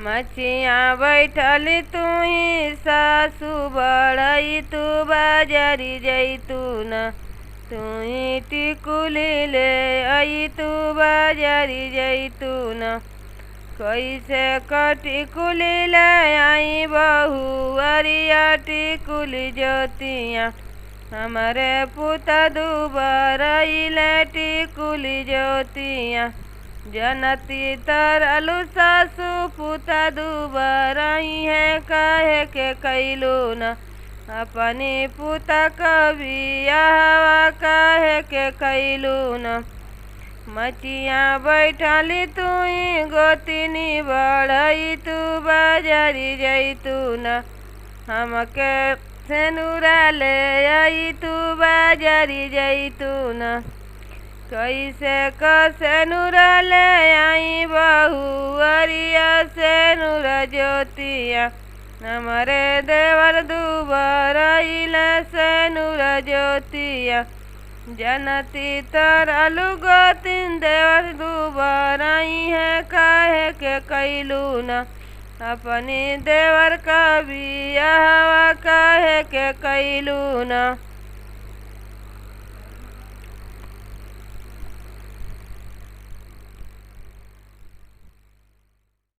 मचिया बैठल तुही सासु बड़ई तू बाजारी जैतून तुही टिकुली ले आई तू बाजारी जैतून कैसे कटिकुली ले आई बहू अरिया टिकुली ज्योतिया हमारे पुता दुबरई ले टिकुली ज्योतिया जनती तरलु सासु पुता दुबरई है काहे के कैलू न अपनी पुता कबियाहवा काहे के कैलू न मचिया बैठली तुई गोतिनी बढ़ई तू बाजारी जैतून हमके सेनुरा ले आई तू बाजारी जैतून कैसे सेनुरा ले आई बहू अरिया सेनुरा ज्योतिया हमारे देवर दुबरई ले सेनुरा ज्योतिया जनती तरलु गोतिन देवर दुबरई है काहे के कैलू न अपनी देवर का बियाहवा काहे के कैलू न।